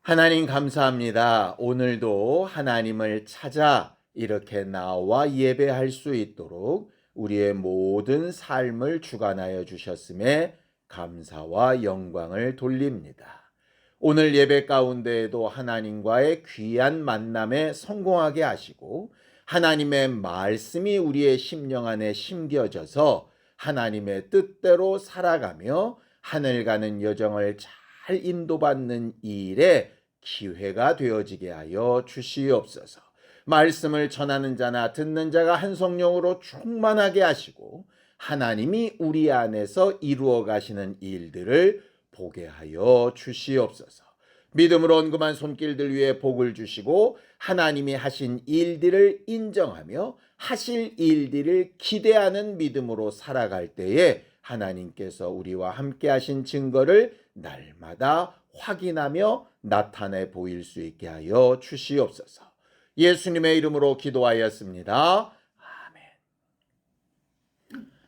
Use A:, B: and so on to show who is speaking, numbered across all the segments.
A: 하나님 감사합니다. 오늘도 하나님을 찾아 이렇게 나와 예배할 수 있도록 우리의 모든 삶을 주관하여 주셨음에 감사와 영광을 돌립니다. 오늘 예배 가운데에도 하나님과의 귀한 만남에 성공하게 하시고 하나님의 말씀이 우리의 심령 안에 심겨져서 하나님의 뜻대로 살아가며 하늘 가는 여정을 잘 인도받는 이 일에 기회가 되어지게 하여 주시옵소서. 말씀을 전하는 자나 듣는 자가 한 성령으로 충만하게 하시고 하나님이 우리 안에서 이루어 가시는 일들을 보게 하여 주시옵소서. 믿음으로 언금한 손길들 위에 복을 주시고 하나님이 하신 일들을 인정하며 하실 일들을 기대하는 믿음으로 살아갈 때에 하나님께서 우리와 함께 하신 증거를 날마다 확인하며 나타내 보일 수 있게 하여 주시옵소서. 예수님의 이름으로 기도하였습니다. 아멘.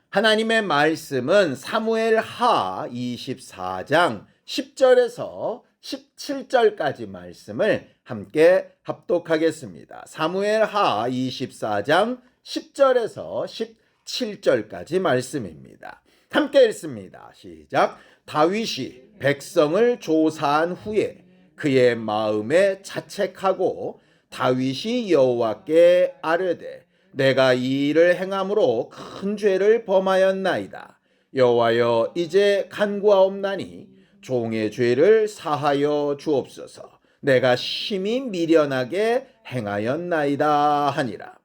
A: 하나님의 말씀은 사무엘 하 24장 10절에서 17절까지 말씀을 함께 합독하겠습니다. 사무엘 하 24장 10절에서 17절까지 말씀입니다. 함께 읽습니다. 시작. 다윗이 백성을 조사한 후에 그의 마음에 자책하고 다윗이 여호와께 아뢰되 내가 이 일을 행함으로 큰 죄를 범하였나이다. 여호와여 이제 간구하옵나니 종의 죄를 사하여 주옵소서. 내가 심히 미련하게 행하였나이다 하니라.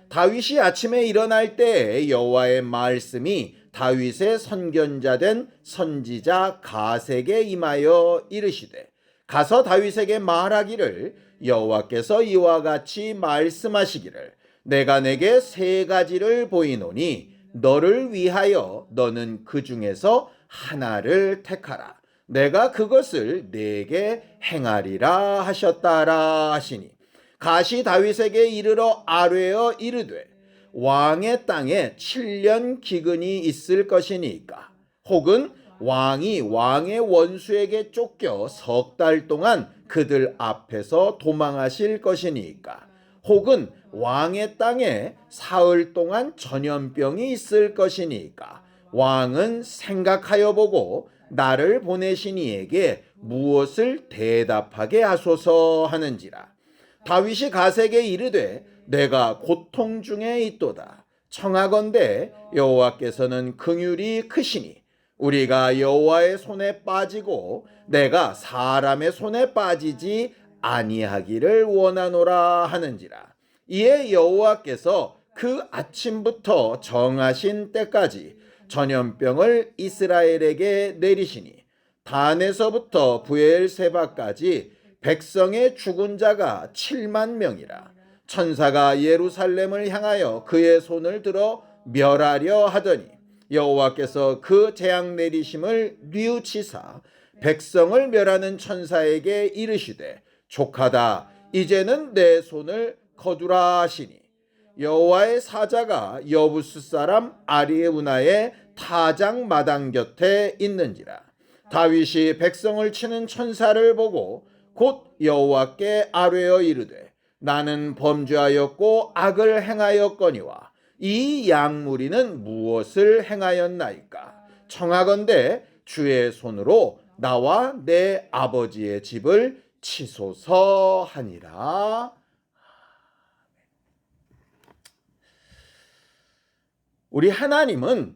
A: 다윗이 아침에 일어날 때 여호와의 말씀이 다윗의 선견자된 선지자 가색에 임하여 이르시되 가서 다윗에게 말하기를 여호와께서 이와 같이 말씀하시기를 내가 내게 세 가지를 보이노니 너를 위하여 너는 그 중에서 하나를 택하라. 내가 그것을 네게 행하리라 하셨다라 하시니 가시 다윗에게 이르러 아뢰어 이르되 왕의 땅에 7년 기근이 있을 것이니까 혹은 왕이 왕의 원수에게 쫓겨 석 달 동안 그들 앞에서 도망하실 것이니까 혹은 왕의 땅에 사흘 동안 전염병이 있을 것이니까 왕은 생각하여 보고 나를 보내신 이에게 무엇을 대답하게 하소서 하는지라. 다윗이 가세게 이르되 내가 고통 중에 있도다. 청하건대 여호와께서는 긍휼이 크시니 우리가 여호와의 손에 빠지고 내가 사람의 손에 빠지지 아니하기를 원하노라 하는지라. 이에 여호와께서 그 아침부터 정하신 때까지 전염병을 이스라엘에게 내리시니 단에서부터 부엘세바까지 백성의 죽은 자가 7만 명이라. 천사가 예루살렘을 향하여 그의 손을 들어 멸하려 하더니 여호와께서 그 재앙 내리심을 뉘우치사 백성을 멸하는 천사에게 이르시되 족하다 이제는 내 손을 거두라 하시니 여호와의 사자가 여부스 사람 아리우나의 타작 마당 곁에 있는지라. 다윗이 백성을 치는 천사를 보고 곧 여호와께 아뢰어 이르되 나는 범죄하였고 악을 행하였거니와 이 양무리는 무엇을 행하였나이까. 청하건대 주의 손으로 나와 내 아버지의 집을 치소서 하니라. 우리 하나님은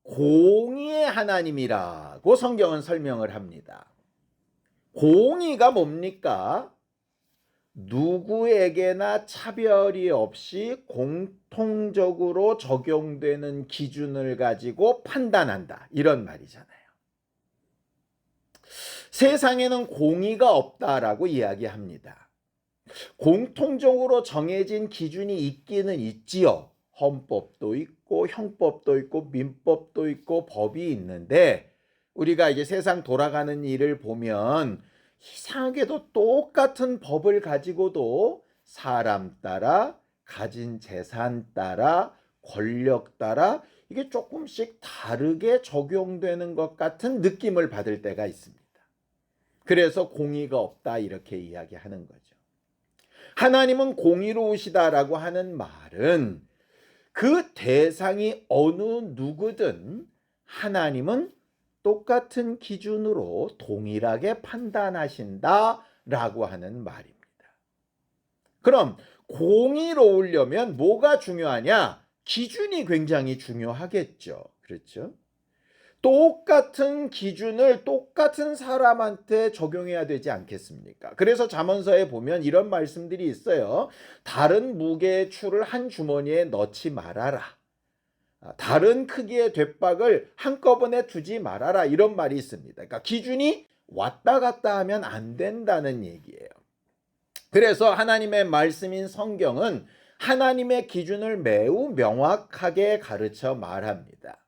A: 공의의 하나님이라고 성경은 설명을 합니다. 공의가 뭡니까? 누구에게나 차별이 없이 공통적으로 적용되는 기준을 가지고 판단한다. 이런 말이잖아요. 세상에는 공의가 없다라고 이야기합니다. 공통적으로 정해진 기준이 있기는 있지요. 헌법도 있고 형법도 있고 민법도 있고 법이 있는데 우리가 이제 세상 돌아가는 일을 보면 이상하게도 똑같은 법을 가지고도 사람 따라 가진 재산 따라 권력 따라 이게 조금씩 다르게 적용되는 것 같은 느낌을 받을 때가 있습니다. 그래서 공의가 없다 이렇게 이야기하는 거죠. 하나님은 공의로우시다라고 하는 말은 그 대상이 어느 누구든 하나님은 똑같은 기준으로 동일하게 판단하신다라고 하는 말입니다. 그럼 공의로우려면 뭐가 중요하냐? 기준이 굉장히 중요하겠죠. 그렇죠? 똑같은 기준을 똑같은 사람한테 적용해야 되지 않겠습니까? 그래서 잠언서에 보면 이런 말씀들이 있어요. 다른 무게의 추를 한 주머니에 넣지 말아라. 다른 크기의 돛박을 한꺼번에 두지 말아라. 이런 말이 있습니다. 그러니까 기준이 왔다 갔다 하면 안 된다는 얘기예요. 그래서 하나님의 말씀인 성경은 하나님의 기준을 매우 명확하게 가르쳐 말합니다.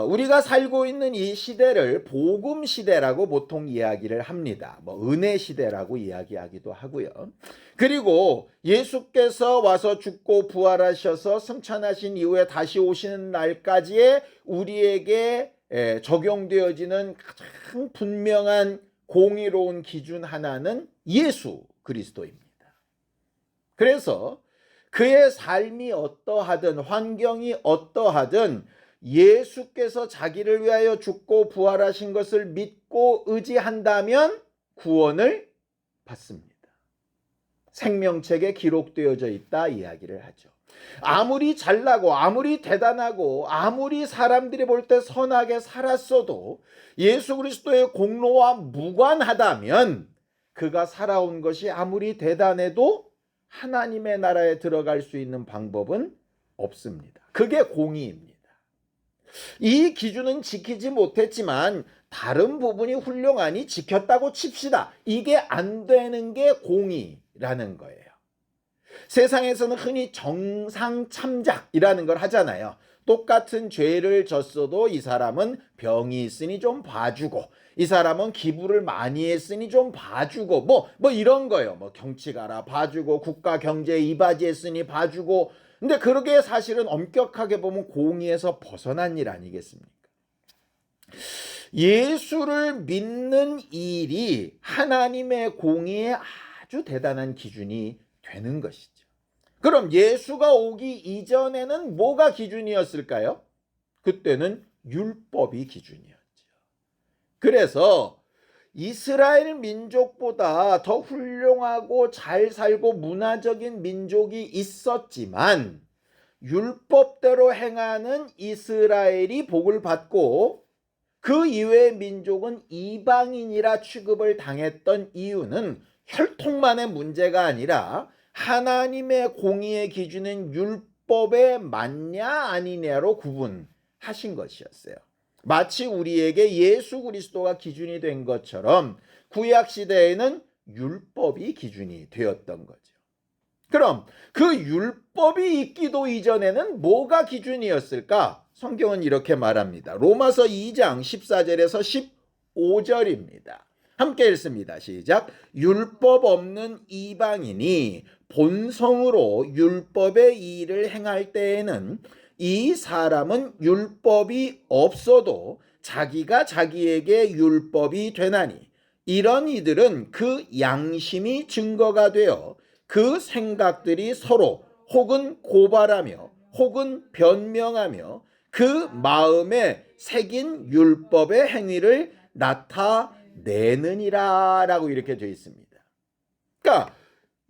A: 우리가 살고 있는 이 시대를 복음 시대라고 보통 이야기를 합니다. 은혜 시대라고 이야기하기도 하고요. 그리고 예수께서 와서 죽고 부활하셔서 승천하신 이후에 다시 오시는 날까지의 우리에게 적용되어지는 가장 분명한 공의로운 기준 하나는 예수 그리스도입니다. 그래서 그의 삶이 어떠하든 환경이 어떠하든 예수께서 자기를 위하여 죽고 부활하신 것을 믿고 의지한다면 구원을 받습니다. 생명책에 기록되어져 있다 이야기를 하죠. 아무리 잘나고 아무리 대단하고 아무리 사람들이 볼 때 선하게 살았어도 예수 그리스도의 공로와 무관하다면 그가 살아온 것이 아무리 대단해도 하나님의 나라에 들어갈 수 있는 방법은 없습니다. 그게 공의입니다. 이 기준은 지키지 못했지만 다른 부분이 훌륭하니 지켰다고 칩시다. 이게 안 되는 게 공의라는 거예요. 세상에서는 흔히 정상참작이라는 걸 하잖아요. 똑같은 죄를 졌어도 이 사람은 병이 있으니 좀 봐주고, 이 사람은 기부를 많이 했으니 좀 봐주고, 뭐 이런 거예요. 경치가라 봐주고, 국가 경제에 이바지했으니 봐주고. 근데 그러게 사실은 엄격하게 보면 공의에서 벗어난 일 아니겠습니까? 예수를 믿는 일이 하나님의 공의에 아주 대단한 기준이 되는 것이죠. 그럼 예수가 오기 이전에는 뭐가 기준이었을까요? 그때는 율법이 기준이었죠. 그래서 이스라엘 민족보다 더 훌륭하고 잘 살고 문화적인 민족이 있었지만 율법대로 행하는 이스라엘이 복을 받고 그 이외의 민족은 이방인이라 취급을 당했던 이유는 혈통만의 문제가 아니라 하나님의 공의의 기준은 율법에 맞냐 아니냐로 구분하신 것이었어요. 마치 우리에게 예수 그리스도가 기준이 된 것처럼 구약 시대에는 율법이 기준이 되었던 거죠. 그럼 그 율법이 있기도 이전에는 뭐가 기준이었을까? 성경은 이렇게 말합니다. 로마서 2장 14절에서 15절입니다. 함께 읽습니다. 시작. 율법 없는 이방인이 본성으로 율법의 일을 행할 때에는 이 사람은 율법이 없어도 자기가 자기에게 율법이 되나니 이런 이들은 그 양심이 증거가 되어 그 생각들이 서로 혹은 고발하며 혹은 변명하며 그 마음에 새긴 율법의 행위를 나타내느니라 라고 이렇게 되어 있습니다. 그러니까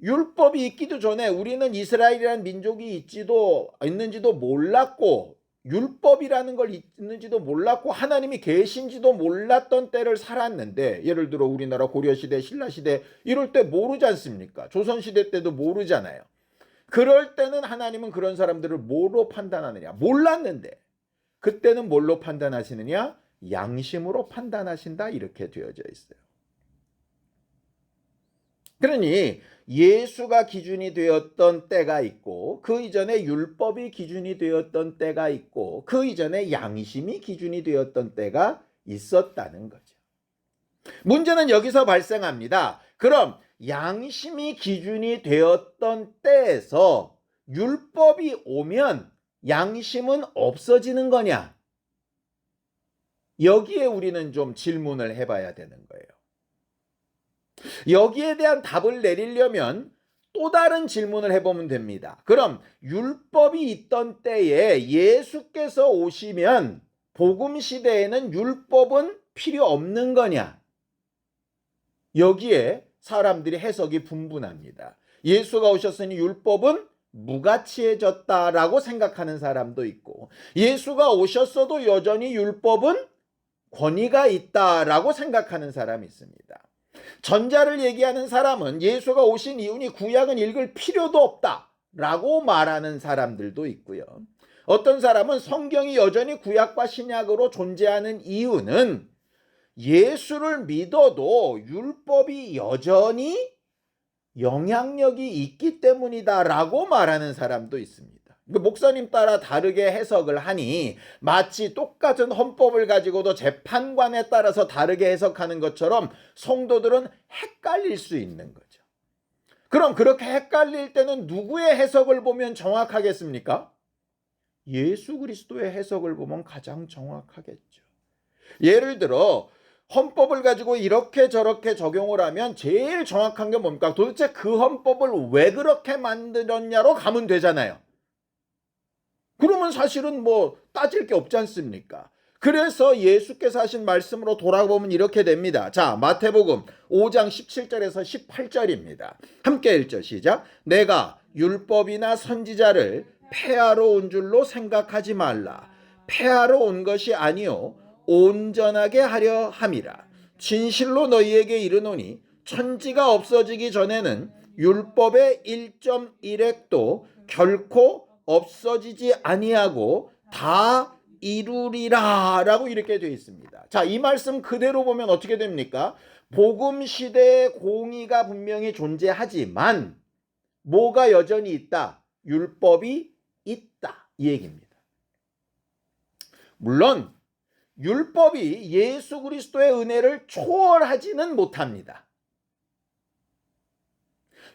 A: 율법이 있기도 전에 우리는 이스라엘이라는 민족이 있는지도 몰랐고 율법이라는 걸 있는지도 몰랐고 하나님이 계신지도 몰랐던 때를 살았는데, 예를 들어 우리나라 고려시대 신라시대 이럴 때 모르지 않습니까? 조선시대 때도 모르잖아요. 그럴 때는 하나님은 그런 사람들을 뭐로 판단하느냐? 몰랐는데 그때는 뭘로 판단하시느냐? 양심으로 판단하신다 이렇게 되어져 있어요. 그러니 예수가 기준이 되었던 때가 있고 그 이전에 율법이 기준이 되었던 때가 있고 그 이전에 양심이 기준이 되었던 때가 있었다는 거죠. 문제는 여기서 발생합니다. 그럼 양심이 기준이 되었던 때에서 율법이 오면 양심은 없어지는 거냐? 여기에 우리는 좀 질문을 해봐야 되는 거예요. 여기에 대한 답을 내리려면 또 다른 질문을 해보면 됩니다. 그럼 율법이 있던 때에 예수께서 오시면 복음 시대에는 율법은 필요 없는 거냐? 여기에 사람들이 해석이 분분합니다. 예수가 오셨으니 율법은 무가치해졌다라고 생각하는 사람도 있고, 예수가 오셨어도 여전히 율법은 권위가 있다라고 생각하는 사람이 있습니다. 전자를 얘기하는 사람은 예수가 오신 이후니 구약은 읽을 필요도 없다라고 말하는 사람들도 있고요. 어떤 사람은 성경이 여전히 구약과 신약으로 존재하는 이유는 예수를 믿어도 율법이 여전히 영향력이 있기 때문이다라고 말하는 사람도 있습니다. 목사님 따라 다르게 해석을 하니 마치 똑같은 헌법을 가지고도 재판관에 따라서 다르게 해석하는 것처럼 성도들은 헷갈릴 수 있는 거죠. 그럼 그렇게 헷갈릴 때는 누구의 해석을 보면 정확하겠습니까? 예수 그리스도의 해석을 보면 가장 정확하겠죠. 예를 들어 헌법을 가지고 이렇게 저렇게 적용을 하면 제일 정확한 게 뭡니까? 도대체 그 헌법을 왜 그렇게 만들었냐로 가면 되잖아요. 그러면 사실은 뭐 따질 게 없지 않습니까? 그래서 예수께서 하신 말씀으로 돌아보면 이렇게 됩니다. 자, 마태복음 5장 17절에서 18절입니다. 함께 읽죠. 시작. 내가 율법이나 선지자를 폐하러 온 줄로 생각하지 말라. 폐하러 온 것이 아니요 온전하게 하려 함이라. 진실로 너희에게 이르노니 천지가 없어지기 전에는 율법의 1.1획도 결코 없어지지 아니하고 다 이루리라 라고 이렇게 되어 있습니다. 자, 이 말씀 그대로 보면 어떻게 됩니까? 복음 시대의 공의가 분명히 존재하지만 뭐가 여전히 있다? 율법이 있다. 이 얘기입니다. 물론 율법이 예수 그리스도의 은혜를 초월하지는 못합니다.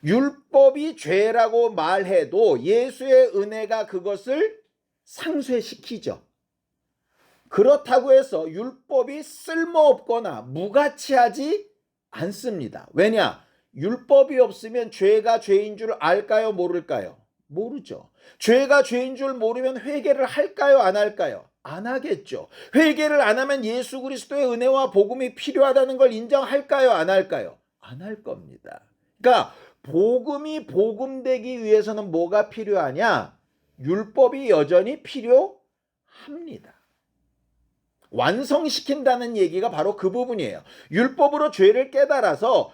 A: 율법이 죄라고 말해도 예수의 은혜가 그것을 상쇄시키죠. 그렇다고 해서 율법이 쓸모없거나 무가치하지 않습니다. 왜냐? 율법이 없으면 죄가 죄인 줄 알까요? 모를까요? 모르죠. 죄가 죄인 줄 모르면 회개를 할까요? 안 할까요? 안 하겠죠. 회개를 안 하면 예수 그리스도의 은혜와 복음이 필요하다는 걸 인정할까요? 안 할까요? 안 할 겁니다. 그러니까 복음이 복음되기 위해서는 뭐가 필요하냐? 율법이 여전히 필요합니다. 완성시킨다는 얘기가 바로 그 부분이에요. 율법으로 죄를 깨달아서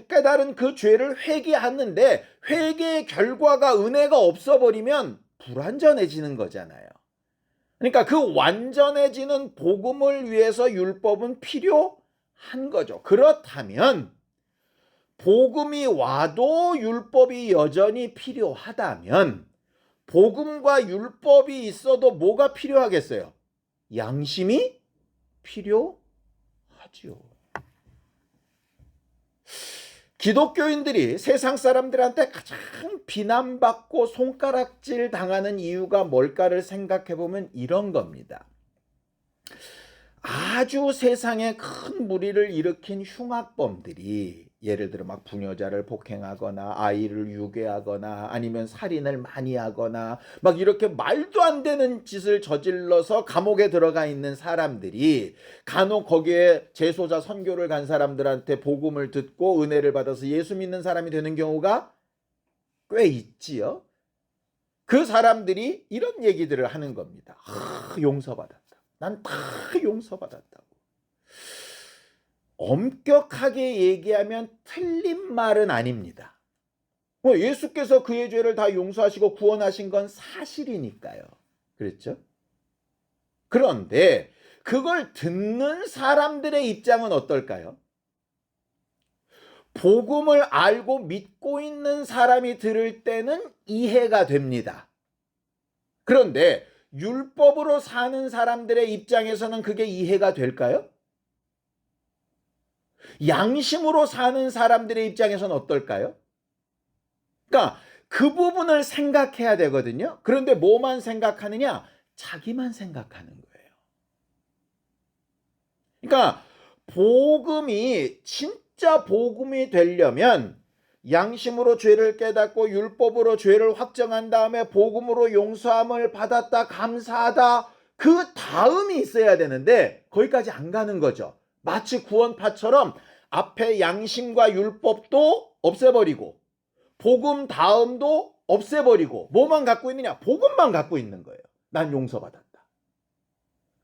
A: 깨달은 그 죄를 회개하는데 회개의 결과가 은혜가 없어버리면 불완전해지는 거잖아요. 그러니까 그 완전해지는 복음을 위해서 율법은 필요한 거죠. 그렇다면 복음이 와도 율법이 여전히 필요하다면 복음과 율법이 있어도 뭐가 필요하겠어요? 양심이 필요하지요. 기독교인들이 세상 사람들한테 가장 비난받고 손가락질 당하는 이유가 뭘까를 생각해 보면 이런 겁니다. 아주 세상에 큰 무리를 일으킨 흉악범들이 예를 들어 막 부녀자를 폭행하거나 아이를 유괴하거나 아니면 살인을 많이 하거나 막 이렇게 말도 안 되는 짓을 저질러서 감옥에 들어가 있는 사람들이 간혹 거기에 재소자 선교를 간 사람들한테 복음을 듣고 은혜를 받아서 예수 믿는 사람이 되는 경우가 꽤 있지요. 그 사람들이 이런 얘기들을 하는 겁니다. 용서받았다. 난 다 용서받았다고. 엄격하게 얘기하면 틀린 말은 아닙니다. 예수께서 그의 죄를 다 용서하시고 구원하신 건 사실이니까요. 그렇죠? 그런데 그걸 듣는 사람들의 입장은 어떨까요? 복음을 알고 믿고 있는 사람이 들을 때는 이해가 됩니다. 그런데 율법으로 사는 사람들의 입장에서는 그게 이해가 될까요? 양심으로 사는 사람들의 입장에서는 어떨까요? 그러니까 그 부분을 생각해야 되거든요. 그런데 뭐만 생각하느냐? 자기만 생각하는 거예요. 그러니까 복음이 진짜 진짜 복음이 되려면 양심으로 죄를 깨닫고 율법으로 죄를 확정한 다음에 복음으로 용서함을 받았다, 감사하다, 그 다음이 있어야 되는데 거기까지 안 가는 거죠. 마치 구원파처럼 앞에 양심과 율법도 없애버리고 복음 다음도 없애버리고 뭐만 갖고 있느냐? 복음만 갖고 있는 거예요. 난 용서받았다.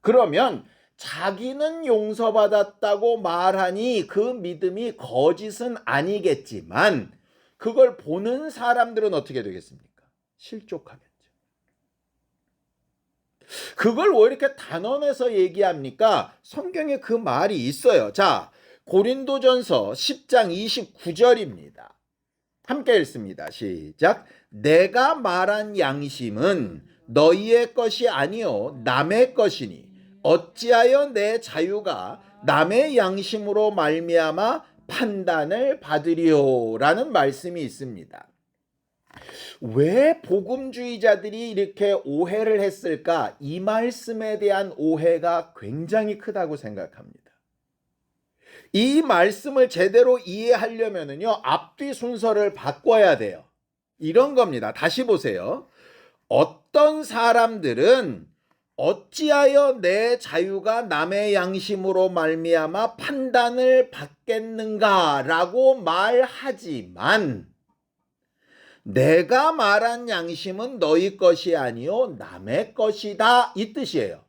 A: 그러면 자기는 용서받았다고 말하니 그 믿음이 거짓은 아니겠지만 그걸 보는 사람들은 어떻게 되겠습니까? 실족하겠죠. 그걸 왜 이렇게 단언해서 얘기합니까? 성경에 그 말이 있어요. 자, 고린도전서 10장 29절입니다. 함께 읽습니다. 시작. 내가 말한 양심은 너희의 것이 아니요 남의 것이니 어찌하여 내 자유가 남의 양심으로 말미암아 판단을 받으리요 라는 말씀이 있습니다. 왜 복음주의자들이 이렇게 오해를 했을까? 이 말씀에 대한 오해가 굉장히 크다고 생각합니다. 이 말씀을 제대로 이해하려면요 앞뒤 순서를 바꿔야 돼요. 이런 겁니다. 다시 보세요. 어떤 사람들은 어찌하여 내 자유가 남의 양심으로 말미암아 판단을 받겠는가라고 말하지만 내가 말한 양심은 너희 것이 아니요 남의 것이다 이 뜻이에요.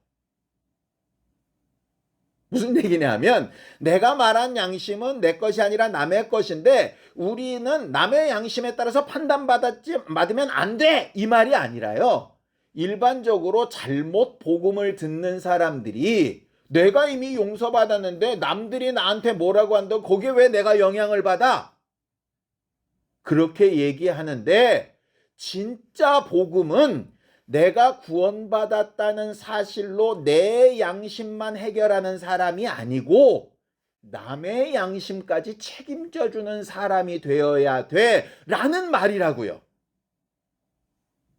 A: 무슨 얘기냐면 내가 말한 양심은 내 것이 아니라 남의 것인데 우리는 남의 양심에 따라서 받으면 안 돼 이 말이 아니라요. 일반적으로 잘못 복음을 듣는 사람들이 내가 이미 용서받았는데 남들이 나한테 뭐라고 한다고 거기에 왜 내가 영향을 받아? 그렇게 얘기하는데 진짜 복음은 내가 구원받았다는 사실로 내 양심만 해결하는 사람이 아니고 남의 양심까지 책임져주는 사람이 되어야 돼 라는 말이라고요.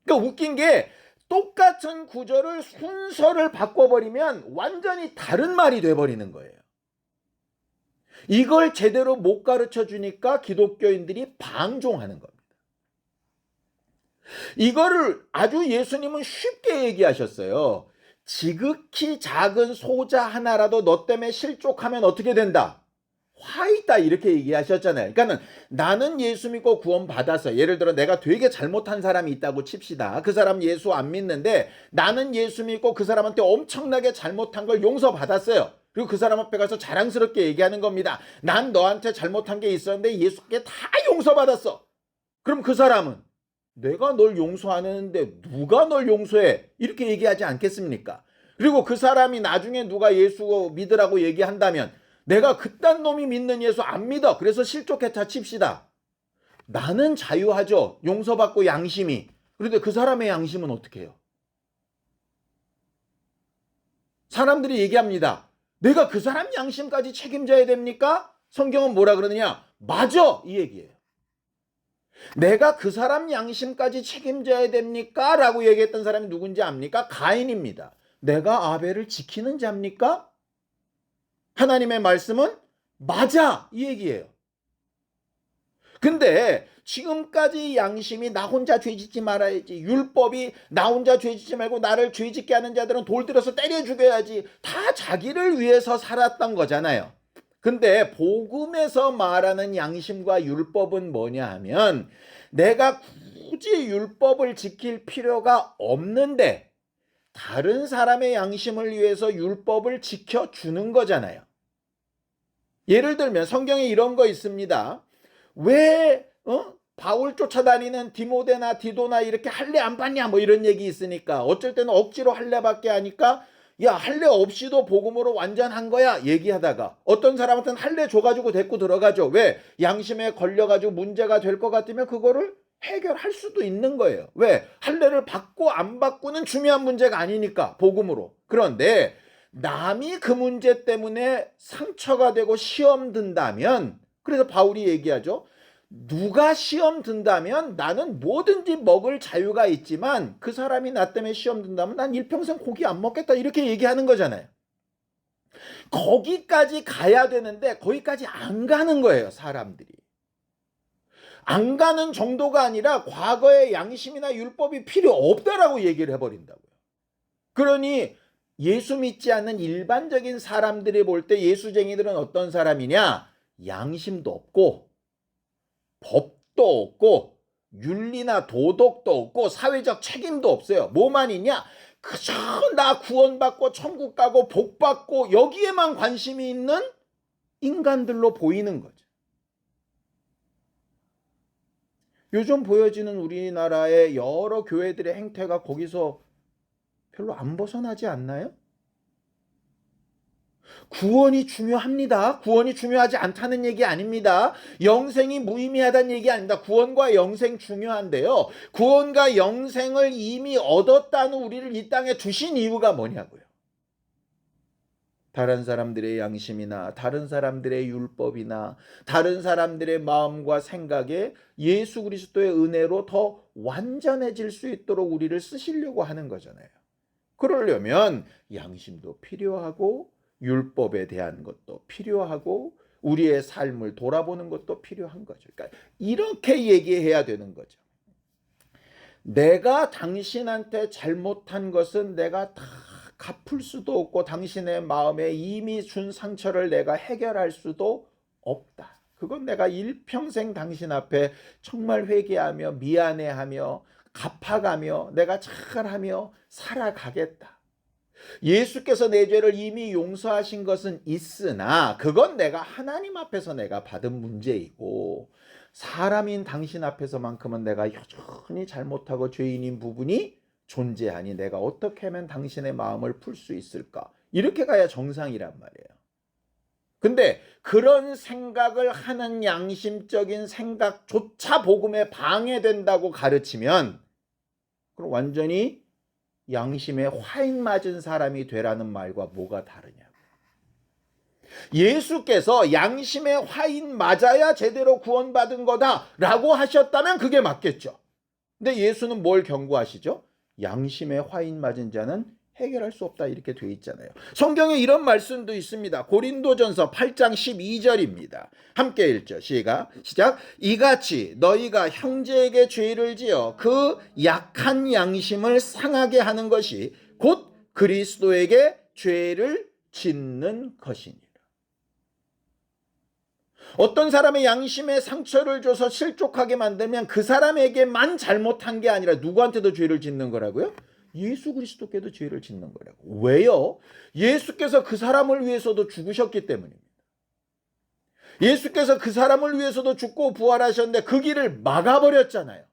A: 그러니까 웃긴 게 똑같은 구절을 순서를 바꿔버리면 완전히 다른 말이 돼버리는 거예요. 이걸 제대로 못 가르쳐 주니까 기독교인들이 방종하는 겁니다. 이거를 아주 예수님은 쉽게 얘기하셨어요. 지극히 작은 소자 하나라도 너 때문에 실족하면 어떻게 된다? 화 있다 이렇게 얘기하셨잖아요. 그러니까 나는 예수 믿고 구원 받았어. 예를 들어 내가 되게 잘못한 사람이 있다고 칩시다. 그 사람 예수 안 믿는데 나는 예수 믿고 그 사람한테 엄청나게 잘못한 걸 용서받았어요. 그리고 그 사람 앞에 가서 자랑스럽게 얘기하는 겁니다. 난 너한테 잘못한 게 있었는데 예수께 다 용서받았어. 그럼 그 사람은 내가 널 용서 안 했는데 누가 널 용서해? 이렇게 얘기하지 않겠습니까? 그리고 그 사람이 나중에 누가 예수 믿으라고 얘기한다면 내가 그딴 놈이 믿는 예수 안 믿어. 그래서 실족했다 칩시다. 나는 자유하죠. 용서받고 양심이. 그런데 그 사람의 양심은 어떻게 해요? 사람들이 얘기합니다. 내가 그 사람 양심까지 책임져야 됩니까? 성경은 뭐라 그러느냐? 맞아! 이 얘기예요. 내가 그 사람 양심까지 책임져야 됩니까? 라고 얘기했던 사람이 누군지 압니까? 가인입니다. 내가 아벨을 지키는 자입니까? 하나님의 말씀은 맞아! 이 얘기예요. 근데 지금까지 양심이 나 혼자 죄짓지 말아야지, 율법이 나 혼자 죄짓지 말고 나를 죄짓게 하는 자들은 돌 들여서 때려 죽여야지, 다 자기를 위해서 살았던 거잖아요. 근데 복음에서 말하는 양심과 율법은 뭐냐 하면 내가 굳이 율법을 지킬 필요가 없는데 다른 사람의 양심을 위해서 율법을 지켜주는 거잖아요. 예를 들면 성경에 이런 거 있습니다. 왜 바울 쫓아다니는 디모데나 디도나 이렇게 할례 안 받냐 뭐 이런 얘기 있으니까 어쩔 때는 억지로 할례 받게 하니까 야 할례 없이도 복음으로 완전한 거야 얘기하다가 어떤 사람한테는 할례 줘가지고 데리고 들어가죠. 왜? 양심에 걸려가지고 문제가 될 것 같으면 그거를 해결할 수도 있는 거예요. 왜? 할례를 받고 안 받고는 중요한 문제가 아니니까 복음으로. 그런데 남이 그 문제 때문에 상처가 되고 시험 든다면 그래서 바울이 얘기하죠. 누가 시험 든다면 나는 뭐든지 먹을 자유가 있지만 그 사람이 나 때문에 시험 든다면 난 일평생 고기 안 먹겠다 이렇게 얘기하는 거잖아요. 거기까지 가야 되는데 거기까지 안 가는 거예요, 사람들이. 안 가는 정도가 아니라 과거의 양심이나 율법이 필요 없다라고 얘기를 해버린다고요. 그러니 예수 믿지 않는 일반적인 사람들이 볼 때 예수쟁이들은 어떤 사람이냐? 양심도 없고 법도 없고 윤리나 도덕도 없고 사회적 책임도 없어요. 뭐만 있냐? 그저 나 구원받고 천국 가고 복 받고 여기에만 관심이 있는 인간들로 보이는 거죠. 요즘 보여지는 우리나라의 여러 교회들의 행태가 거기서 별로 안 벗어나지 않나요? 구원이 중요합니다. 구원이 중요하지 않다는 얘기 아닙니다. 영생이 무의미하다는 얘기 아닙니다. 구원과 영생 중요한데요. 구원과 영생을 이미 얻었다는 우리를 이 땅에 두신 이유가 뭐냐고요. 다른 사람들의 양심이나 다른 사람들의 율법이나 다른 사람들의 마음과 생각에 예수 그리스도의 은혜로 더 완전해질 수 있도록 우리를 쓰시려고 하는 거잖아요. 그러려면 양심도 필요하고 율법에 대한 것도 필요하고 우리의 삶을 돌아보는 것도 필요한 거죠. 그러니까 이렇게 얘기해야 되는 거죠. 내가 당신한테 잘못한 것은 내가 다 갚을 수도 없고 당신의 마음에 이미 준 상처를 내가 해결할 수도 없다. 그건 내가 일평생 당신 앞에 정말 회개하며 미안해하며 갚아가며 내가 잘하며 살아가겠다. 예수께서 내 죄를 이미 용서하신 것은 있으나 그건 내가 하나님 앞에서 내가 받은 문제이고 사람인 당신 앞에서만큼은 내가 여전히 잘못하고 죄인인 부분이 존재하니 내가 어떻게 하면 당신의 마음을 풀 수 있을까? 이렇게 가야 정상이란 말이에요. 근데 그런 생각을 하는 양심적인 생각조차 복음에 방해된다고 가르치면 그럼 완전히 양심에 화인 맞은 사람이 되라는 말과 뭐가 다르냐고. 예수께서 양심에 화인 맞아야 제대로 구원받은 거다라고 하셨다면 그게 맞겠죠. 근데 예수는 뭘 경고하시죠? 양심에 화인 맞은 자는 해결할 수 없다 이렇게 돼 있잖아요. 성경에 이런 말씀도 있습니다. 고린도전서 8장 12절입니다. 함께 읽죠. 시작. 이같이 너희가 형제에게 죄를 지어 그 약한 양심을 상하게 하는 것이 곧 그리스도에게 죄를 짓는 것이니라. 어떤 사람의 양심에 상처를 줘서 실족하게 만들면 그 사람에게만 잘못한 게 아니라 누구한테도 죄를 짓는 거라고요? 예수 그리스도께도 죄를 짓는 거라고. 왜요? 예수께서 그 사람을 위해서도 죽으셨기 때문입니다. 예수께서 그 사람을 위해서도 죽고 부활하셨는데 그 길을 막아버렸잖아요.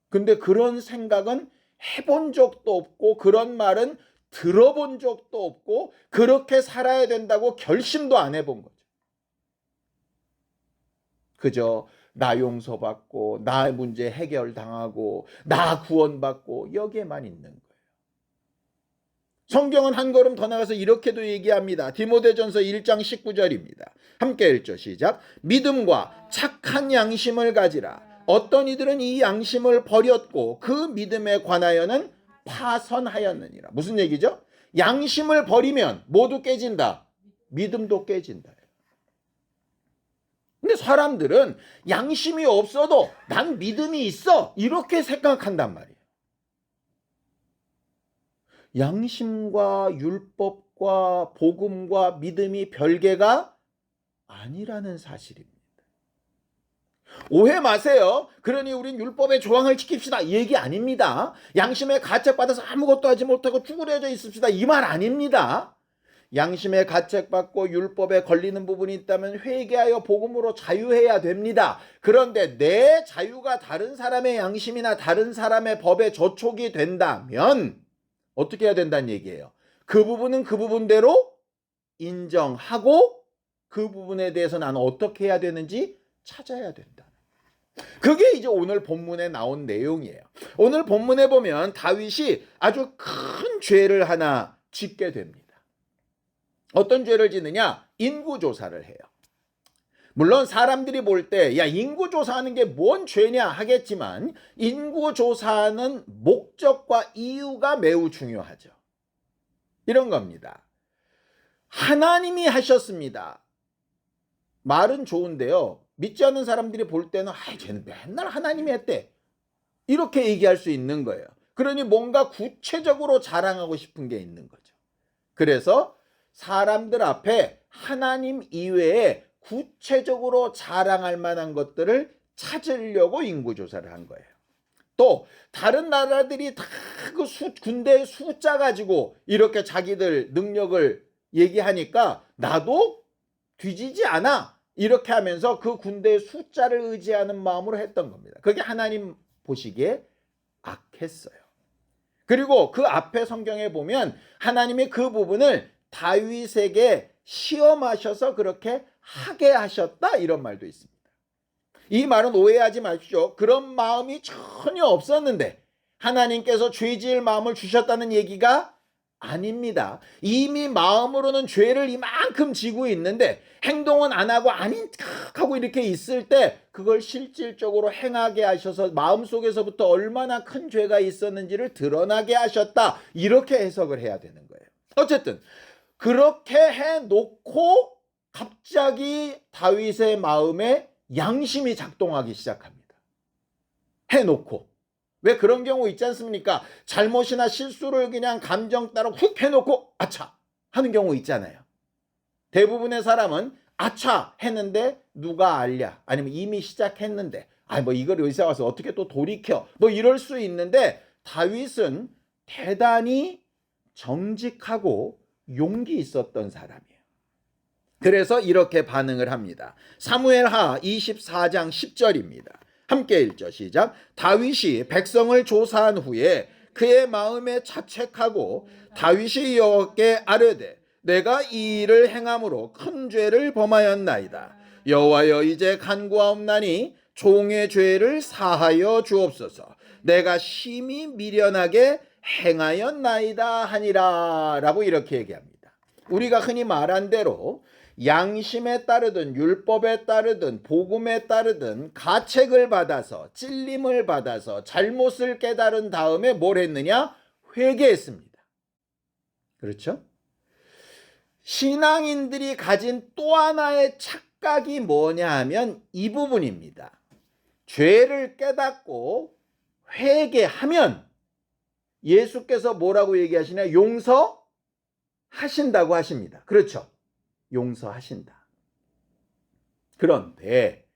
A: 근데 그런 생각은 해본 적도 없고 그런 말은 들어본 적도 없고 그렇게 살아야 된다고 결심도 안 해본 거죠. 그저 나 용서받고 나 문제 해결당하고 나 구원받고 여기에만 있는 거예요. 성경은 한 걸음 더 나가서 이렇게도 얘기합니다. 디모데전서 1장 19절입니다. 함께 읽죠. 시작. 믿음과 착한 양심을 가지라. 어떤 이들은 이 양심을 버렸고 그 믿음에 관하여는 파선하였느니라. 무슨 얘기죠? 양심을 버리면 모두 깨진다. 믿음도 깨진다. 근데 사람들은 양심이 없어도 난 믿음이 있어 이렇게 생각한단 말이에요. 양심과 율법과 복음과 믿음이 별개가 아니라는 사실입니다. 오해 마세요. 그러니 우린 율법의 조항을 지킵시다 이 얘기 아닙니다. 양심에 가책받아서 아무것도 하지 못하고 쭈그려져 있읍시다 이 말 아닙니다. 양심에 가책받고 율법에 걸리는 부분이 있다면 회개하여 복음으로 자유해야 됩니다. 그런데 내 자유가 다른 사람의 양심이나 다른 사람의 법에 저촉이 된다면 어떻게 해야 된다는 얘기예요? 그 부분은 그 부분대로 인정하고 그 부분에 대해서 나는 어떻게 해야 되는지 찾아야 된다. 그게 이제 오늘 본문에 나온 내용이에요. 오늘 본문에 보면 다윗이 아주 큰 죄를 하나 짓게 됩니다. 어떤 죄를 짓느냐? 인구조사를 해요. 물론 사람들이 볼 때 야 인구조사하는 게 뭔 죄냐 하겠지만 인구조사는 목적과 이유가 매우 중요하죠. 이런 겁니다. 하나님이 하셨습니다. 말은 좋은데요. 믿지 않는 사람들이 볼 때는 쟤는 맨날 하나님이 했대. 이렇게 얘기할 수 있는 거예요. 그러니 뭔가 구체적으로 자랑하고 싶은 게 있는 거죠. 그래서 사람들 앞에 하나님 이외에 구체적으로 자랑할 만한 것들을 찾으려고 인구조사를 한 거예요. 또 다른 나라들이 다 그 군대 숫자 가지고 이렇게 자기들 능력을 얘기하니까 나도 뒤지지 않아. 이렇게 하면서 그 군대의 숫자를 의지하는 마음으로 했던 겁니다. 그게 하나님 보시기에 악했어요. 그리고 그 앞에 성경에 보면 하나님이 그 부분을 다윗에게 시험하셔서 그렇게 하게 하셨다 이런 말도 있습니다. 이 말은 오해하지 마십시오. 그런 마음이 전혀 없었는데 하나님께서 죄 지을 마음을 주셨다는 얘기가 아닙니다. 이미 마음으로는 죄를 이만큼 지고 있는데 행동은 안 하고 아닌 척하고 이렇게 있을 때 그걸 실질적으로 행하게 하셔서 마음속에서부터 얼마나 큰 죄가 있었는지를 드러나게 하셨다. 이렇게 해석을 해야 되는 거예요. 어쨌든 그렇게 해놓고 갑자기 다윗의 마음에 양심이 작동하기 시작합니다. 해놓고. 왜 그런 경우 있지 않습니까? 잘못이나 실수를 그냥 감정 따라 훅 해놓고 아차 하는 경우 있잖아요. 대부분의 사람은 아차 했는데 누가 알랴 아니면 이미 시작했는데 뭐 이걸 여기서 와서 어떻게 또 돌이켜 뭐 이럴 수 있는데 다윗은 대단히 정직하고 용기 있었던 사람이에요. 그래서 이렇게 반응을 합니다. 사무엘하 24장 10절입니다. 함께 읽죠. 시작. 다윗이 백성을 조사한 후에 그의 마음에 자책하고 다윗이 여호와께 아뢰되 내가 이 일을 행함으로 큰 죄를 범하였나이다. 여호와여 이제 간구하옵나니 종의 죄를 사하여 주옵소서. 내가 심히 미련하게 행하였나이다 하니라 라고 이렇게 얘기합니다. 우리가 흔히 말한 대로 양심에 따르든 율법에 따르든 복음에 따르든 가책을 받아서 찔림을 받아서 잘못을 깨달은 다음에 뭘 했느냐? 회개했습니다. 그렇죠? 신앙인들이 가진 또 하나의 착각이 뭐냐 하면 이 부분입니다. 죄를 깨닫고 회개하면 예수께서 뭐라고 얘기하시냐? 용서하신다고 하십니다. 그렇죠? 용서하신다. 그런데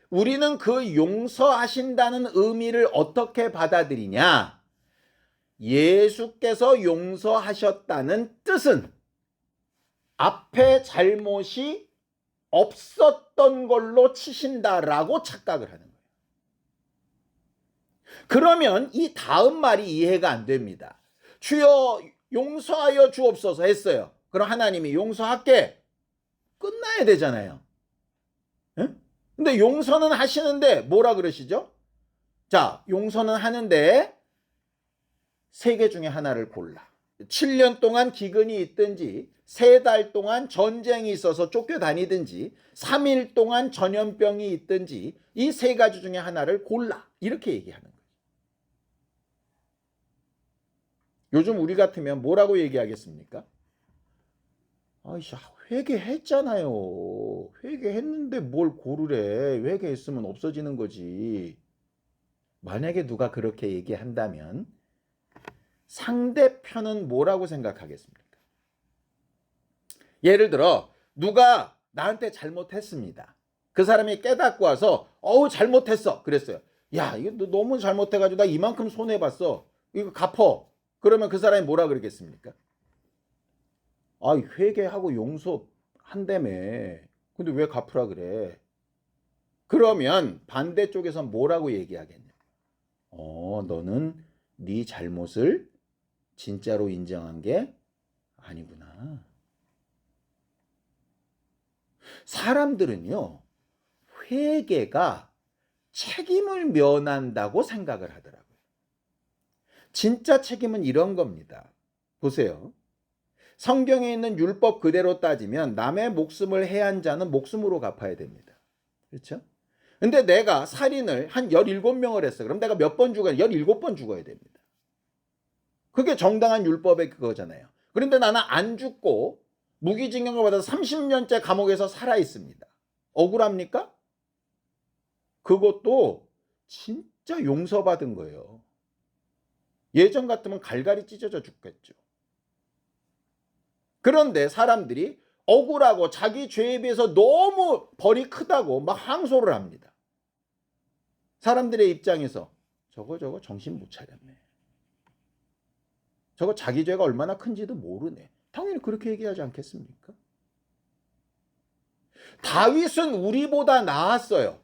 A: 우리는 그 용서하신다는 의미를 어떻게 받아들이냐? 예수께서 용서하셨다는 뜻은 앞에 잘못이 없었던 걸로 치신다라고 착각을 하는 거예요. 그러면 이 다음 말이 이해가 안 됩니다. 주여 용서하여 주옵소서 했어요. 그럼 하나님이 용서할게. 끝나야 되잖아요. 응? 근데 용서는 하시는데 뭐라 그러시죠? 자, 용서는 하는데 3개 중에 하나를 골라. 7년 동안 기근이 있든지 3달 동안 전쟁이 있어서 쫓겨다니든지 3일 동안 전염병이 있든지 이 3가지 중에 하나를 골라. 이렇게 얘기하는 거예요. 요즘 우리 같으면 뭐라고 얘기하겠습니까? 회개했잖아요. 회개했는데 뭘 고르래. 회개했으면 없어지는 거지. 만약에 누가 그렇게 얘기한다면 상대편은 뭐라고 생각하겠습니까? 예를 들어 누가 나한테 잘못했습니다. 그 사람이 깨닫고 와서 잘못했어. 그랬어요. 야, 이거 너 너무 잘못해가지고 나 이만큼 손해봤어. 이거 갚어. 그러면 그 사람이 뭐라 그러겠습니까? 회개하고 용서한다며. 근데 왜 갚으라 그래? 그러면 반대쪽에선 뭐라고 얘기하겠냐? 너는 네 잘못을 진짜로 인정한 게 아니구나. 사람들은요, 회개가 책임을 면한다고 생각을 하더라고요. 진짜 책임은 이런 겁니다. 보세요. 성경에 있는 율법 그대로 따지면 남의 목숨을 해한 자는 목숨으로 갚아야 됩니다. 그렇죠? 근데 내가 살인을 한 17명을 했어. 그럼 내가 몇 번 죽어야 17번 죽어야 됩니다. 그게 정당한 율법의 그거잖아요. 그런데 나는 안 죽고 무기징역을 받아서 30년째 감옥에서 살아 있습니다. 억울합니까? 그것도 진짜 용서받은 거예요. 예전 같으면 갈갈이 찢어져 죽겠죠. 그런데 사람들이 억울하고 자기 죄에 비해서 너무 벌이 크다고 막 항소를 합니다. 사람들의 입장에서 저거 정신 못 차렸네. 저거 자기 죄가 얼마나 큰지도 모르네. 당연히 그렇게 얘기하지 않겠습니까? 다윗은 우리보다 나았어요.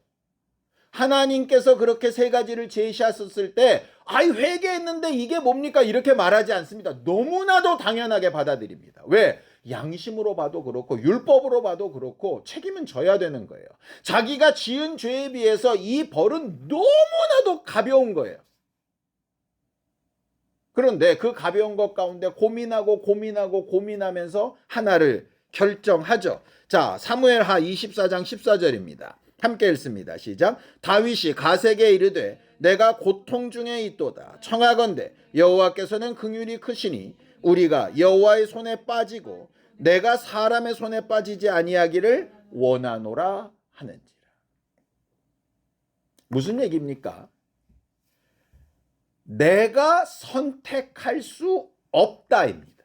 A: 하나님께서 그렇게 세 가지를 제시하셨을 때 아이 회개했는데 이게 뭡니까? 이렇게 말하지 않습니다. 너무나도 당연하게 받아들입니다. 왜? 양심으로 봐도 그렇고 율법으로 봐도 그렇고 책임은 져야 되는 거예요. 자기가 지은 죄에 비해서 이 벌은 너무나도 가벼운 거예요. 그런데 그 가벼운 것 가운데 고민하면서 하나를 결정하죠. 자, 사무엘하 24장 14절입니다. 함께 읽습니다. 시작. 다윗이 가세게 이르되 내가 고통 중에 있도다. 청하건대 여호와께서는 긍휼이 크시니 우리가 여호와의 손에 빠지고 내가 사람의 손에 빠지지 아니하기를 원하노라 하는지라. 무슨 얘기입니까? 내가 선택할 수 없다입니다.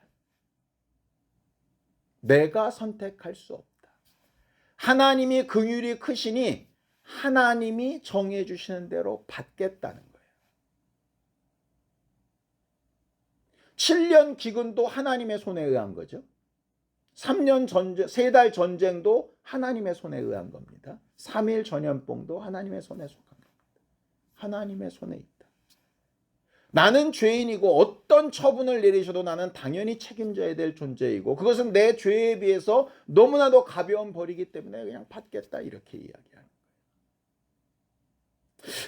A: 내가 선택할 수 없다. 하나님이 긍휼이 크시니 하나님이 정해 주시는 대로 받겠다는 거예요. 7년 기근도 하나님의 손에 의한 거죠. 3년 전쟁, 3달 전쟁도 하나님의 손에 의한 겁니다. 3일 전염병도 하나님의 손에 속한 겁니다. 하나님의 손에 있다. 나는 죄인이고 어떤 처분을 내리셔도 나는 당연히 책임져야 될 존재이고 그것은 내 죄에 비해서 너무나도 가벼운 벌이기 때문에 그냥 받겠다 이렇게 이야기하는 거예요.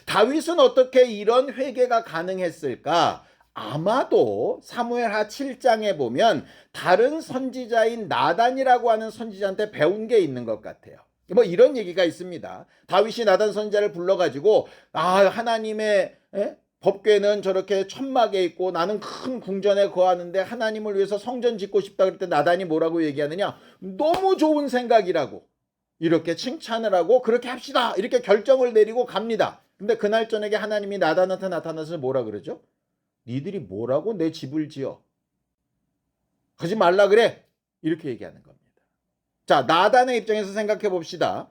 A: 다윗은 어떻게 이런 회개가 가능했을까? 아마도 사무엘하 7장에 보면 다른 선지자인 나단이라고 하는 선지자한테 배운 게 있는 것 같아요. 뭐 이런 얘기가 있습니다. 다윗이 나단 선지자를 불러가지고 하나님의 법궤는 저렇게 천막에 있고 나는 큰 궁전에 거하는데 하나님을 위해서 성전 짓고 싶다 그럴 때 나단이 뭐라고 얘기하느냐? 너무 좋은 생각이라고 이렇게 칭찬을 하고 그렇게 합시다 이렇게 결정을 내리고 갑니다. 근데 그날 저녁에 하나님이 나단한테 나타나서 뭐라 그러죠? 니들이 뭐라고 내 집을 지어? 하지 말라 그래? 이렇게 얘기하는 겁니다. 자, 나단의 입장에서 생각해 봅시다.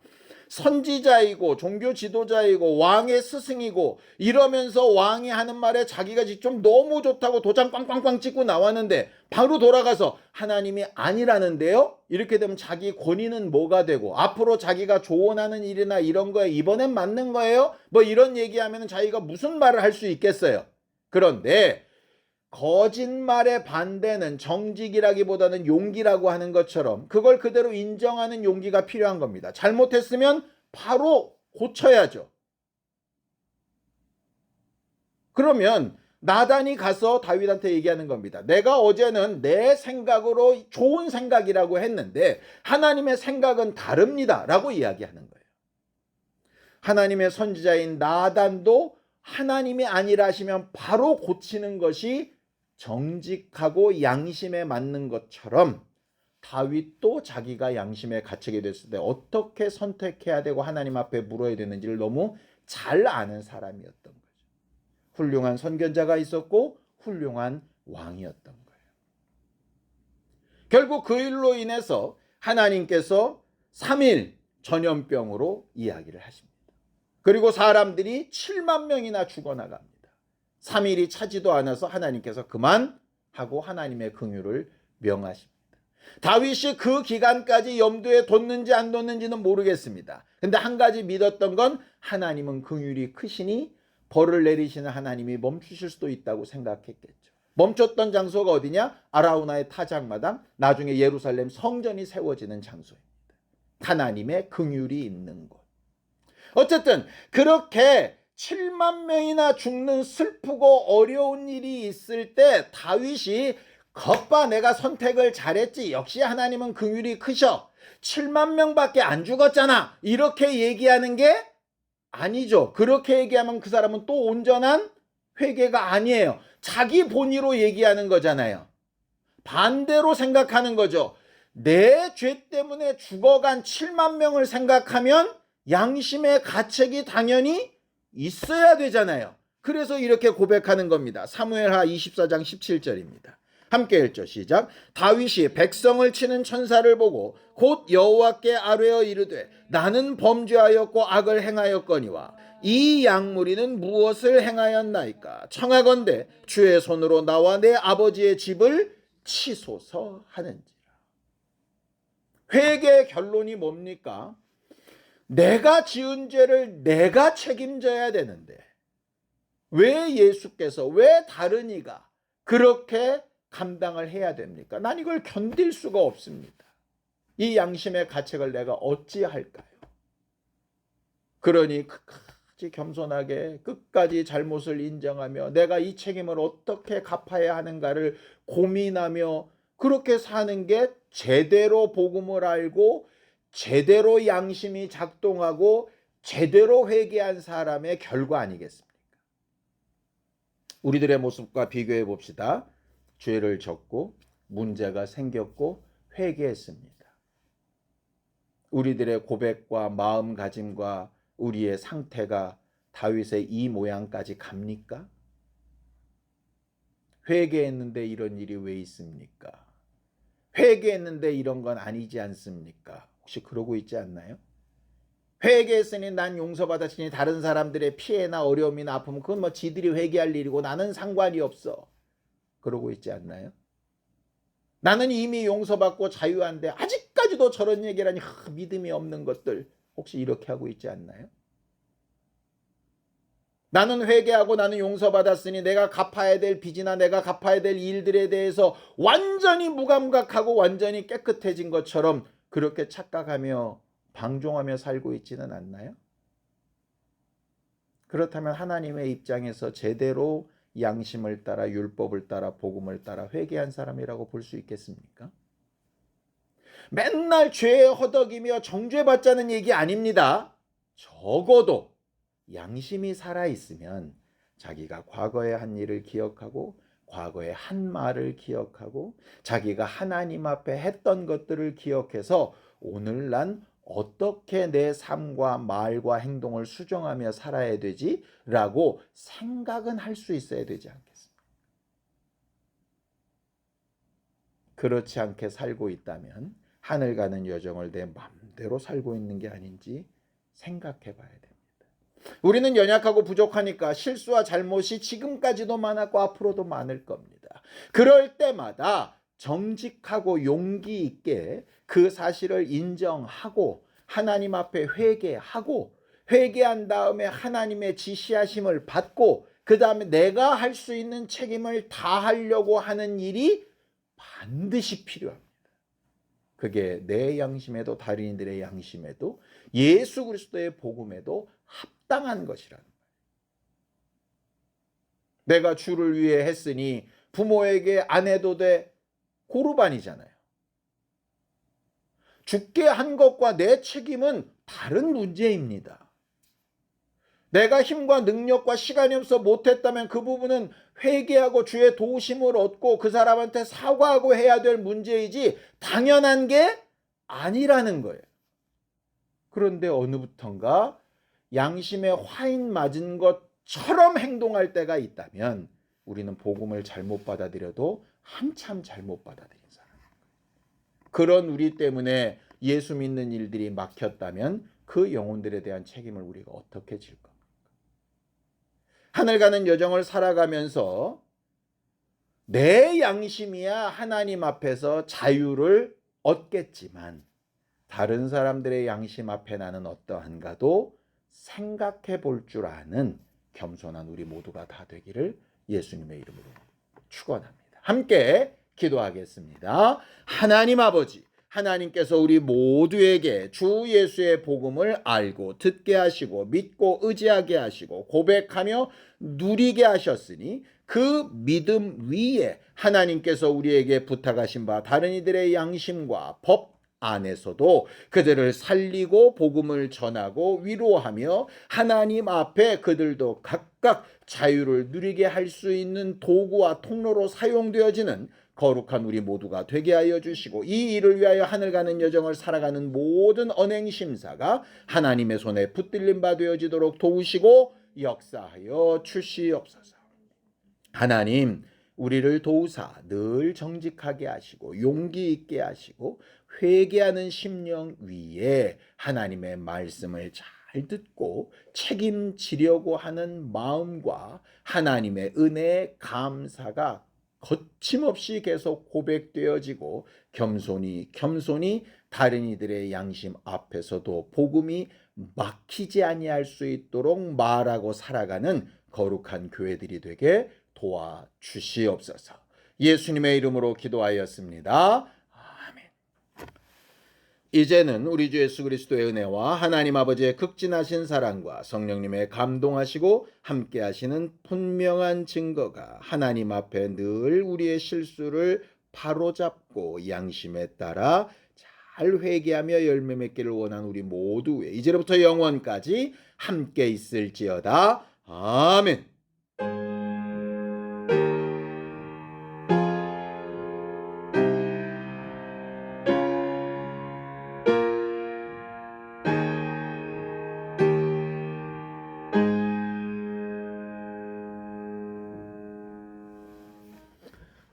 A: 선지자이고 종교 지도자이고 왕의 스승이고 이러면서 왕이 하는 말에 자기가 좀 너무 좋다고 도장 꽝꽝꽝 찍고 나왔는데 바로 돌아가서 하나님이 아니라는데요? 이렇게 되면 자기 권위는 뭐가 되고 앞으로 자기가 조언하는 일이나 이런 거에 이번엔 맞는 거예요? 뭐 이런 얘기하면 자기가 무슨 말을 할 수 있겠어요? 그런데 거짓말의 반대는 정직이라기보다는 용기라고 하는 것처럼 그걸 그대로 인정하는 용기가 필요한 겁니다. 잘못했으면 바로 고쳐야죠. 그러면 나단이 가서 다윗한테 얘기하는 겁니다. 내가 어제는 내 생각으로 좋은 생각이라고 했는데 하나님의 생각은 다릅니다 라고 이야기하는 거예요. 하나님의 선지자인 나단도 하나님이 아니라 하시면 바로 고치는 것이 정직하고 양심에 맞는 것처럼 다윗도 자기가 양심에 갇히게 됐을 때 어떻게 선택해야 되고 하나님 앞에 물어야 되는지를 너무 잘 아는 사람이었던 거죠. 훌륭한 선견자가 있었고 훌륭한 왕이었던 거예요. 결국 그 일로 인해서 하나님께서 3일 전염병으로 이야기를 하십니다. 그리고 사람들이 7만 명이나 죽어나갑니다. 3일이 차지도 않아서 하나님께서 그만하고 하나님의 긍휼을 명하십니다. 다윗이 그 기간까지 염두에 뒀는지 안 뒀는지는 모르겠습니다. 근데 한 가지 믿었던 건 하나님은 긍휼이 크시니 벌을 내리시는 하나님이 멈추실 수도 있다고 생각했겠죠. 멈췄던 장소가 어디냐? 아라우나의 타작마당, 나중에 예루살렘 성전이 세워지는 장소입니다. 하나님의 긍휼이 있는 곳. 어쨌든 그렇게 7만 명이나 죽는 슬프고 어려운 일이 있을 때 다윗이 겉봐 내가 선택을 잘했지 역시 하나님은 긍휼이 크셔 7만 명밖에 안 죽었잖아 이렇게 얘기하는 게 아니죠. 그렇게 얘기하면 그 사람은 또 온전한 회개가 아니에요. 자기 본의로 얘기하는 거잖아요. 반대로 생각하는 거죠. 내 죄 때문에 죽어간 7만 명을 생각하면 양심의 가책이 당연히 있어야 되잖아요. 그래서 이렇게 고백하는 겁니다. 사무엘하 24장 17절입니다. 함께 읽죠. 시작. 다윗이 백성을 치는 천사를 보고 곧 여호와께 아뢰어 이르되 나는 범죄하였고 악을 행하였거니와 이 양무리는 무엇을 행하였나이까? 청하건대 주의 손으로 나와 내 아버지의 집을 치소서 하는지라. 회개의 결론이 뭡니까? 내가 지은 죄를 내가 책임져야 되는데 왜 예수께서, 왜 다른 이가 그렇게 감당을 해야 됩니까? 난 이걸 견딜 수가 없습니다. 이 양심의 가책을 내가 어찌할까요? 그러니 끝까지 겸손하게 끝까지 잘못을 인정하며 내가 이 책임을 어떻게 갚아야 하는가를 고민하며 그렇게 사는 게 제대로 복음을 알고 제대로 양심이 작동하고 제대로 회개한 사람의 결과 아니겠습니까? 우리들의 모습과 비교해 봅시다. 죄를 졌고 문제가 생겼고 회개했습니다. 우리들의 고백과 마음가짐과 우리의 상태가 다윗의 이 모양까지 갑니까? 회개했는데 이런 일이 왜 있습니까? 회개했는데 이런 건 아니지 않습니까? 혹시 그러고 있지 않나요? 회개했으니 난 용서받았으니 다른 사람들의 피해나 어려움이나 아픔 그건 뭐 지들이 회개할 일이고 나는 상관이 없어. 그러고 있지 않나요? 나는 이미 용서받고 자유한데 아직까지도 저런 얘기를 하니 믿음이 없는 것들 혹시 이렇게 하고 있지 않나요? 나는 회개하고 나는 용서받았으니 내가 갚아야 될 빚이나 내가 갚아야 될 일들에 대해서 완전히 무감각하고 완전히 깨끗해진 것처럼 그렇게 착각하며 방종하며 살고 있지는 않나요? 그렇다면 하나님의 입장에서 제대로 양심을 따라 율법을 따라 복음을 따라 회개한 사람이라고 볼 수 있겠습니까? 맨날 죄에 허덕이며 정죄받자는 얘기 아닙니다. 적어도 양심이 살아있으면 자기가 과거에 한 일을 기억하고 과거에 한 말을 기억하고 자기가 하나님 앞에 했던 것들을 기억해서 오늘 난 어떻게 내 삶과 말과 행동을 수정하며 살아야 되지? 라고 생각은 할 수 있어야 되지 않겠습니까? 그렇지 않게 살고 있다면 하늘 가는 여정을 내 맘대로 살고 있는 게 아닌지 생각해 봐야 됩니다. 우리는 연약하고 부족하니까 실수와 잘못이 지금까지도 많았고 앞으로도 많을 겁니다. 그럴 때마다 정직하고 용기 있게 그 사실을 인정하고 하나님 앞에 회개하고 회개한 다음에 하나님의 지시하심을 받고 그 다음에 내가 할 수 있는 책임을 다하려고 하는 일이 반드시 필요합니다. 그게 내 양심에도 다른 이들의 양심에도 예수 그리스도의 복음에도 합당한 것이라는 거예요. 내가 주를 위해 했으니 부모에게 안 해도 돼. 고르반이잖아요. 죽게 한 것과 내 책임은 다른 문제입니다. 내가 힘과 능력과 시간이 없어 못했다면 그 부분은 회개하고 주의 도우심을 얻고 그 사람한테 사과하고 해야 될 문제이지 당연한 게 아니라는 거예요. 그런데 어느부턴가 양심에 화인 맞은 것처럼 행동할 때가 있다면 우리는 복음을 잘못 받아들여도 한참 잘못 받아들인 사람입니다. 그런 우리 때문에 예수 믿는 일들이 막혔다면 그 영혼들에 대한 책임을 우리가 어떻게 질 겁니까? 하늘 가는 여정을 살아가면서 내 양심이야 하나님 앞에서 자유를 얻겠지만 다른 사람들의 양심 앞에 나는 어떠한가도 생각해 볼 줄 아는 겸손한 우리 모두가 다 되기를 예수님의 이름으로 축원합니다. 함께 기도하겠습니다. 하나님 아버지, 하나님께서 우리 모두에게 주 예수의 복음을 알고 듣게 하시고 믿고 의지하게 하시고 고백하며 누리게 하셨으니 그 믿음 위에 하나님께서 우리에게 부탁하신 바 다른 이들의 양심과 법 안에서도 그들을 살리고 복음을 전하고 위로하며 하나님 앞에 그들도 각각 자유를 누리게 할 수 있는 도구와 통로로 사용되어지는 거룩한 우리 모두가 되게 하여 주시고 이 일을 위하여 하늘 가는 여정을 살아가는 모든 언행 심사가 하나님의 손에 붙들림 바 되어지도록 도우시고 역사하여 주시옵소서. 하나님, 우리를 도우사 늘 정직하게 하시고 용기 있게 하시고 회개하는 심령 위에 하나님의 말씀을 잘 듣고 책임지려고 하는 마음과 하나님의 은혜의 감사가 거침없이 계속 고백되어지고 겸손히 다른 이들의 양심 앞에서도 복음이 막히지 아니할 수 있도록 말하고 살아가는 거룩한 교회들이 되게 도와주시옵소서. 예수님의 이름으로 기도하였습니다. 아멘. 이제는 우리 주 예수 그리스도의 은혜와 하나님 아버지의 극진하신 사랑과 성령님의 감동하시고 함께하시는 분명한 증거가 하나님 앞에 늘 우리의 실수를 바로잡고 양심에 따라 잘 회개하며 열매 맺기를 원하는 우리 모두의 이제로부터 영원까지 함께 있을지어다. 아멘.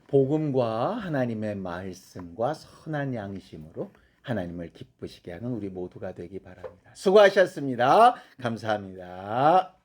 A: 복음과 하나님의 말씀과 선한 양심으로 하나님을 기쁘시게 하는 우리 모두가 되기 바랍니다. 수고하셨습니다. 감사합니다.